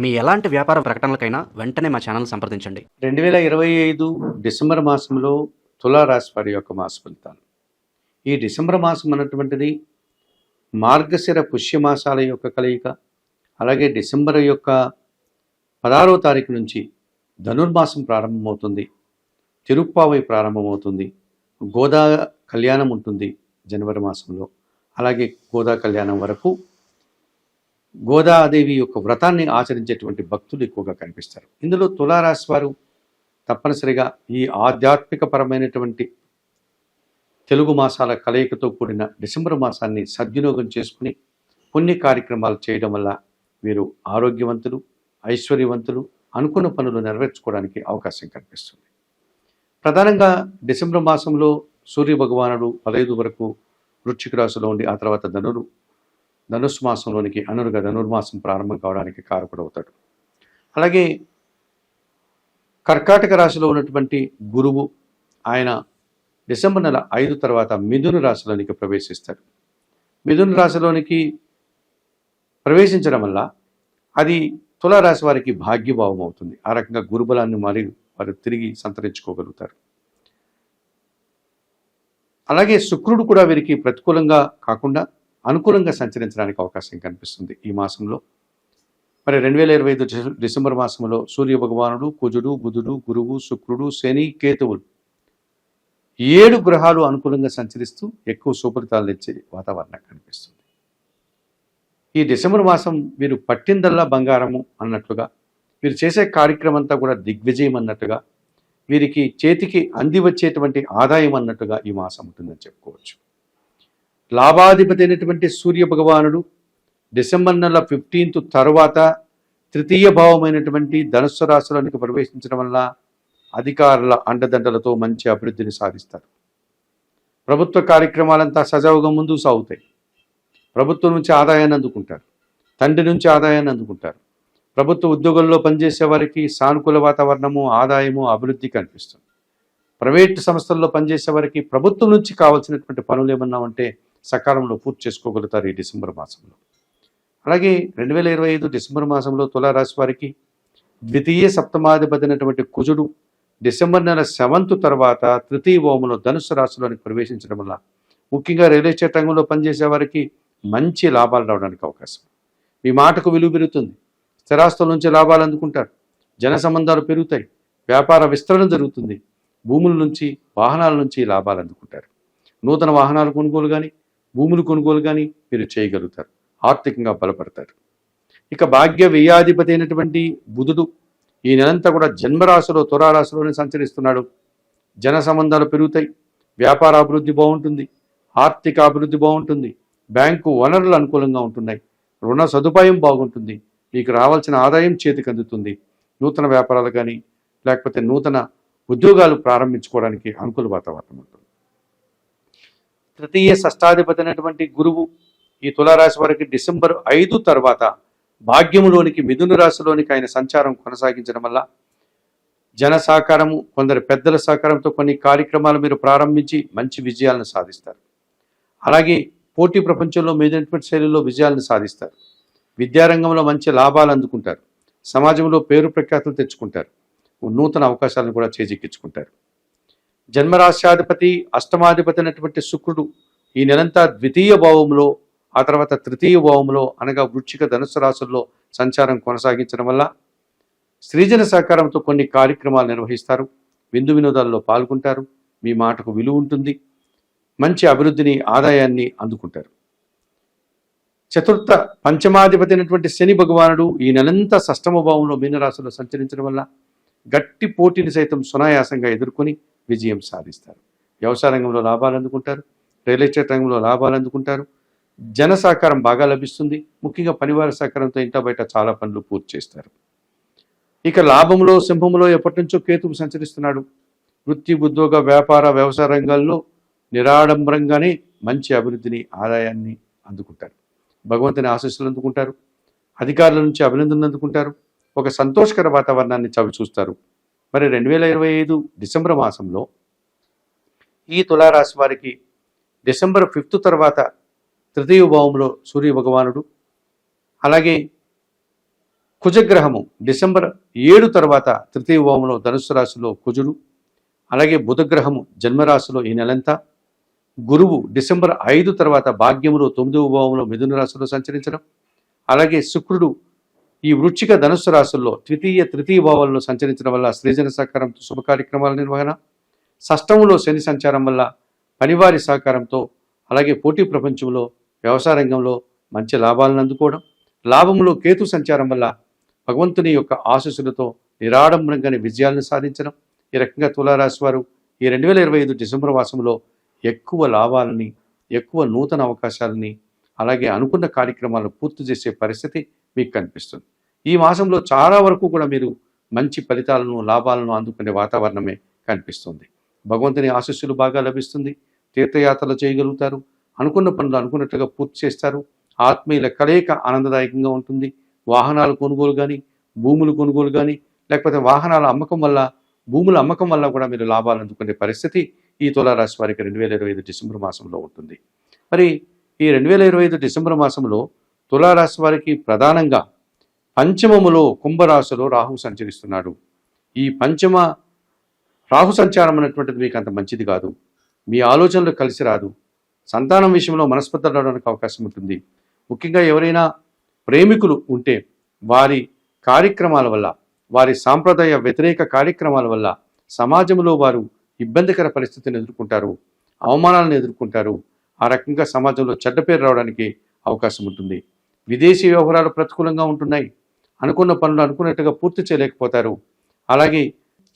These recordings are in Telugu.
మీ ఎలాంటి వ్యాపార ప్రకటనలకైనా వెంటనే మా ఛానల్ సంప్రదించండి. 2025 డిసెంబర్ మాసంలో తులా రాశి వారి యొక్క మాస ఫలితాలు. ఈ డిసెంబర్ మాసం అన్నటువంటిది మార్గశిర పుష్యమాసాల యొక్క కలయిక. అలాగే డిసెంబర్ యొక్క 16వ తారీఖు నుంచి ధనుర్మాసం ప్రారంభమవుతుంది, తిరుప్పావై ప్రారంభమవుతుంది, గోదా కళ్యాణం ఉంటుంది జనవరి మాసంలో. అలాగే గోదా కళ్యాణం వరకు గోదాదేవి యొక్క వ్రతాన్ని ఆచరించేటువంటి భక్తులు ఎక్కువగా కనిపిస్తారు. ఇందులో తులారాశి వారు తప్పనిసరిగా ఈ ఆధ్యాత్మిక పరమైనటువంటి తెలుగు మాసాల కలయికతో కూడిన డిసెంబర్ మాసాన్ని సద్వినియోగం చేసుకుని పుణ్య కార్యక్రమాలు చేయడం వల్ల వీరు ఆరోగ్యవంతులు, ఐశ్వర్యవంతులు, అనుకున్న పనులు నెరవేర్చుకోవడానికి అవకాశం కనిపిస్తుంది. ప్రధానంగా డిసెంబర్ మాసంలో సూర్య భగవానుడు 15 వరకు వృశ్చిక రాశిలో ఉండి ఆ తర్వాత ధనుస్సు మాసంలోనికి అనురుగా ధనుర్మాసం ప్రారంభం కావడానికి కారకుడవుతాడు. అలాగే కర్కాటక రాశిలో ఉన్నటువంటి గురువు ఆయన డిసెంబర్ నెల 5 తర్వాత మిథున రాశిలోనికి ప్రవేశిస్తాడు. మిథున రాశిలోనికి ప్రవేశించడం వల్ల అది తులారాశి వారికి భాగ్యభావం అవుతుంది. ఆ రకంగా గురుబలాన్ని వారు తిరిగి సంతరించుకోగలుగుతారు. అలాగే శుక్రుడు కూడా వీరికి ప్రతికూలంగా కాకుండా అనుకూలంగా సంచరించడానికి అవకాశం కనిపిస్తుంది ఈ మాసంలో. మరి 2025 డిసెంబర్ మాసంలో సూర్య భగవానుడు, కుజుడు, బుధుడు, గురువు, శుక్రుడు, శని, కేతువులు 7 గ్రహాలు అనుకూలంగా సంచరిస్తూ ఎక్కువ సుఫలితాలు ఇచ్చే వాతావరణం కనిపిస్తుంది. ఈ డిసెంబర్ మాసం వీరు పట్టిందల్లా బంగారము అన్నట్లుగా, వీరు చేసే కార్యక్రమం అంతా కూడా దిగ్విజయం అన్నట్టుగా, వీరికి చేతికి అంది వచ్చేటువంటి ఆదాయం అన్నట్టుగా ఈ మాసం ఉంటుందని చెప్పుకోవచ్చు. లాభాధిపతి అయినటువంటి సూర్య భగవానుడు డిసెంబర్ నెల 15 తర్వాత తృతీయ భావమైనటువంటి ధనుస్సు రాశిలోనికి ప్రవేశించడం వల్ల అధికారుల అండదండలతో మంచి అభివృద్ధిని సాధిస్తారు. ప్రభుత్వ కార్యక్రమాలంతా సజావుగా ముందుకు సాగుతాయి. ప్రభుత్వం నుంచి ఆదాయాన్ని అందుకుంటారు, తండ్రి నుంచి ఆదాయాన్ని అందుకుంటారు. ప్రభుత్వ ఉద్యోగంలో పనిచేసే వారికి సానుకూల వాతావరణము, ఆదాయము, అభివృద్ధి కనిపిస్తుంది. ప్రైవేట్ సంస్థల్లో పనిచేసే వారికి ప్రభుత్వం నుంచి కావాల్సినటువంటి పనులు ఏమన్నా ఉంటే సకాలంలో పూర్తి చేసుకోగలుగుతారు ఈ డిసెంబర్ మాసంలో. అలాగే 2025 డిసెంబర్ మాసంలో తులారాశి వారికి ద్వితీయ సప్తమాధిపతి అయినటువంటి కుజుడు డిసెంబర్ నెల 7 తర్వాత తృతీయ భావంలో ధనుస్సు రాశిలోనికి ప్రవేశించడం వల్ల ముఖ్యంగా రియల్ ఎస్టేట్ రంగంలో పనిచేసే వారికి మంచి లాభాలు రావడానికి అవకాశం. మీ మాటకు విలువ పెరుగుతుంది, స్థిరాస్తుల నుంచి లాభాలు అందుకుంటారు, జన సంబంధాలు పెరుగుతాయి, వ్యాపార విస్తరణ జరుగుతుంది, భూముల నుంచి, వాహనాల నుంచి లాభాలు అందుకుంటారు. నూతన వాహనాలు కొనుగోలు కానీ, భూములు కొనుగోలు కానీ మీరు చేయగలుగుతారు, ఆర్థికంగా బలపడతారు. ఇక భాగ్య వ్యయాధిపతి అయినటువంటి బుధుడు ఈ నెలంతా కూడా జన్మరాశిలో తులారాశిలోనే సంచరిస్తున్నాడు. జన సంబంధాలు పెరుగుతాయి, వ్యాపార అభివృద్ధి బాగుంటుంది, ఆర్థిక అభివృద్ధి బాగుంటుంది, బ్యాంకు వనరులు అనుకూలంగా ఉంటున్నాయి, రుణ సదుపాయం బాగుంటుంది, మీకు రావాల్సిన ఆదాయం చేతికి అందుతుంది. నూతన వ్యాపారాలు కానీ లేకపోతే నూతన ఉద్యోగాలు ప్రారంభించుకోవడానికి అనుకూల వాతావరణం ఉంటుంది. తృతీయ షష్టాధిపతి అయినటువంటి గురువు ఈ తులారాశి వారికి డిసెంబర్ 5 తర్వాత భాగ్యములోనికి మిథున రాశిలోనికి ఆయన సంచారం కొనసాగించడం వల్ల జన సహకారము, కొందరు పెద్దల సహకారంతో కొన్ని కార్యక్రమాలు మీరు ప్రారంభించి మంచి విజయాలను సాధిస్తారు. అలాగే పోటీ ప్రపంచంలో మీదైనటువంటి శైలిలో విజయాలను సాధిస్తారు. విద్యారంగంలో మంచి లాభాలు అందుకుంటారు, సమాజంలో పేరు ప్రఖ్యాతులు తెచ్చుకుంటారు, నూతన అవకాశాలను కూడా చేజిక్కించుకుంటారు. జన్మరాశ్యాధిపతి అష్టమాధిపతి అయినటువంటి శుక్రుడు ఈ నెలంతా ద్వితీయ భావంలో, ఆ తర్వాత తృతీయ భావంలో అనగా వృశ్చిక ధనుస్సు రాశుల్లో సంచారం కొనసాగించడం వల్ల సృజన సహకారంతో కొన్ని కార్యక్రమాలు నిర్వహిస్తారు, విందు వినోదాల్లో పాల్గొంటారు, మీ మాటకు విలువ ఉంటుంది, మంచి అభివృద్ధిని, ఆదాయాన్ని అందుకుంటారు. చతుర్థ పంచమాధిపతి అయినటువంటి శని భగవానుడు ఈ నెలంతా షష్టమ భావంలో మీనరాశిలో సంచరించడం వల్ల గట్టి పోటీని సైతం సునాయాసంగా ఎదుర్కొని విజయం సాధిస్తారు. వ్యవసాయ రంగంలో లాభాలు అందుకుంటారు, రియల్ ఎస్టేట్ రంగంలో లాభాలు అందుకుంటారు, జన సహకారం బాగా లభిస్తుంది, ముఖ్యంగా పనివార సహకారంతో ఇంట బయట చాలా పనులు పూర్తి చేస్తారు. ఇక లాభంలో సింహంలో ఎప్పటి నుంచో కేతువు సంచరిస్తున్నాడు. వృత్తి, ఉద్యోగ, వ్యాపార, వ్యవసాయ రంగాల్లో నిరాడంబరంగానే మంచి అభివృద్ధిని, ఆదాయాన్ని అందుకుంటారు. భగవంతుని ఆశీస్సులు అందుకుంటారు, అధికారుల నుంచి అభినందనలు అందుకుంటారు, ఒక సంతోషకర వాతావరణాన్ని చవి చూస్తారు. మరి 2025 డిసెంబర్ మాసంలో ఈ తులారాశి వారికి డిసెంబర్ 5 తర్వాత తృతీయ భావంలో సూర్య భగవానుడు, అలాగే కుజగ్రహము డిసెంబర్ 7 తర్వాత తృతీయ భావంలో ధనుస్సు రాశిలో కుజుడు, అలాగే బుధగ్రహము జన్మరాశిలో ఈ నెలంతా, గురువు డిసెంబర్ 5 తర్వాత భాగ్యములో 9వ భావంలో మిథున రాశిలో సంచరించడం, అలాగే శుక్రుడు ఈ వృశ్చిక ధనుస్సు రాశుల్లో తృతీయ భావాల్లో సంచరించడం వల్ల సృజన సహకారంతో శుభ కార్యక్రమాల నిర్వహణ, షష్టంలో శని సంచారం వల్ల పనివారి సహకారంతో, అలాగే పోటీ ప్రపంచంలో వ్యవసాయ రంగంలో మంచి లాభాలను అందుకోవడం, లాభంలో కేతు సంచారం వల్ల భగవంతుని యొక్క ఆశీస్సులతో నిరాడంబరంగానే విజయాలను సాధించడం. ఈ రకంగా తులారాశి వారు ఈ 2025 డిసెంబర్ మాసంలో ఎక్కువ లాభాలని, ఎక్కువ నూతన అవకాశాలని, అలాగే అనుకున్న కార్యక్రమాలను పూర్తి చేసే పరిస్థితి మీకు కనిపిస్తుంది. ఈ మాసంలో చాలా వరకు కూడా మీరు మంచి ఫలితాలను, లాభాలను అందుకునే వాతావరణమే కనిపిస్తుంది. భగవంతుని ఆశీస్సులు బాగా లభిస్తుంది. తీర్థయాత్రలు చేయగలుగుతారు. అనుకున్న పనులు అనుకున్నట్లుగా పూర్తి చేస్తారు. ఆత్మీయుల కలయిక ఆనందదాయకంగా ఉంటుంది. వాహనాల కొనుగోలు కానీ, భూములు కొనుగోలు కానీ, లేకపోతే వాహనాల అమ్మకం వల్ల, భూముల అమ్మకం వల్ల కూడా మీరు లాభాలు అందుకునే పరిస్థితి ఈ తులారాశి వారికి 2025 డిసెంబర్ మాసంలో ఉంటుంది. మరి ఈ 2025 డిసెంబర్ మాసంలో తులారాశి వారికి ప్రధానంగా పంచమములో కుంభరాశిలో రాహు సంచరిస్తున్నాడు. ఈ పంచమ రాహు సంచారం అనేటువంటిది మీకు అంత మంచిది కాదు. మీ ఆలోచనలు కలిసి రాదు. సంతానం విషయంలో మనస్పర్ధలు రావడానికి అవకాశం ఉంటుంది. ముఖ్యంగా ఎవరైనా ప్రేమికులు ఉంటే వారి కార్యక్రమాల వల్ల, వారి సాంప్రదాయ వ్యతిరేక కార్యక్రమాల వల్ల సమాజంలో వారు ఇబ్బందికర పరిస్థితిని ఎదుర్కొంటారు, అవమానాలను ఎదుర్కొంటారు. ఆ రకంగా సమాజంలో చెడ్డ పేరు రావడానికి అవకాశం ఉంటుంది. విదేశీ వ్యవహారాలు ప్రతికూలంగా ఉంటున్నాయి. అనుకున్న పనులు అనుకున్నట్టుగా పూర్తి చేయలేకపోతారు. అలాగే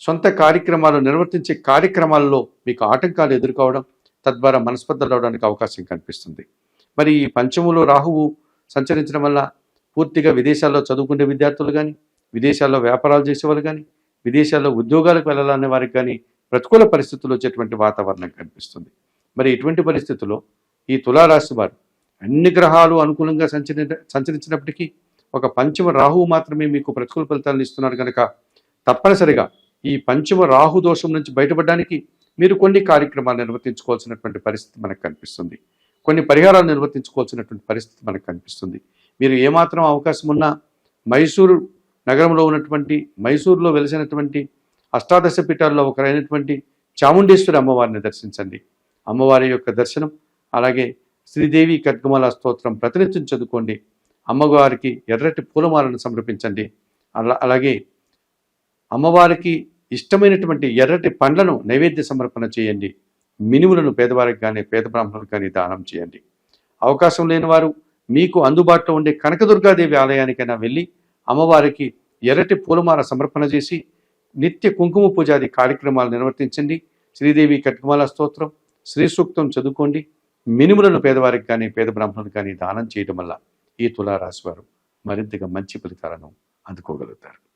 సొంత కార్యక్రమాలు నిర్వర్తించే కార్యక్రమాలలో మీకు ఆటంకాలు ఎదుర్కోవడం, తద్వారా మనస్పర్ధలు రావడానికి అవకాశం కనిపిస్తుంది. మరి ఈ పంచములో రాహువు సంచరించడం వల్ల పూర్తిగా విదేశాల్లో చదువుకునే విద్యార్థులు కానీ, విదేశాల్లో వ్యాపారాలు చేసేవాళ్ళు కానీ, విదేశాల్లో ఉద్యోగాలకు వెళ్ళాలనే వారికి కానీ ప్రతికూల పరిస్థితులు వచ్చేటువంటి వాతావరణం కనిపిస్తుంది. మరి ఇటువంటి పరిస్థితుల్లో ఈ తులారాశి వారు అన్ని గ్రహాలు అనుకూలంగా సంచరించినప్పటికీ ఒక పంచమ రాహువు మాత్రమే మీకు ప్రతికూల ఫలితాలను ఇస్తున్నారు కనుక తప్పనిసరిగా ఈ పంచమ రాహు దోషం నుంచి బయటపడడానికి మీరు కొన్ని కార్యక్రమాలు నిర్వర్తించుకోవాల్సినటువంటి పరిస్థితి మనకు కనిపిస్తుంది. కొన్ని పరిహారాలు నిర్వర్తించుకోవాల్సినటువంటి పరిస్థితి మనకు కనిపిస్తుంది. మీరు ఏమాత్రం అవకాశం ఉన్నా మైసూరు నగరంలో ఉన్నటువంటి, మైసూరులో వెలిసినటువంటి అష్టాదశ పీఠాల్లో ఒకరైనటువంటి చాముండేశ్వరి అమ్మవారిని దర్శించండి. అమ్మవారి యొక్క దర్శనం, అలాగే శ్రీదేవి ఖడ్గమాల స్తోత్రం ప్రతినిత్యం చదువుకోండి. అమ్మవారికి ఎర్రటి పూలమాలను సమర్పించండి. అలాగే అమ్మవారికి ఇష్టమైనటువంటి ఎర్రటి పండ్లను నైవేద్య సమర్పణ చేయండి. మినుములను పేదవారికి కానీ, పేద బ్రాహ్మణులకు కానీ దానం చేయండి. అవకాశం లేని వారు మీకు అందుబాటులో ఉండే కనకదుర్గాదేవి ఆలయానికైనా వెళ్ళి అమ్మవారికి ఎర్రటి పూలమాల సమర్పణ చేసి నిత్య కుంకుమ పూజాది కార్యక్రమాలు నిర్వర్తించండి. శ్రీదేవి ఖడ్గమాల స్తోత్రం, శ్రీ సూక్తం చదువుకోండి. మినుములను పేదవారికి కానీ, పేద బ్రాహ్మణులకు కానీ దానం చేయడం వల్ల ఈ తులారాశి వారు మరింతగా మంచి ఫలితాలను అందుకోగలుగుతారు.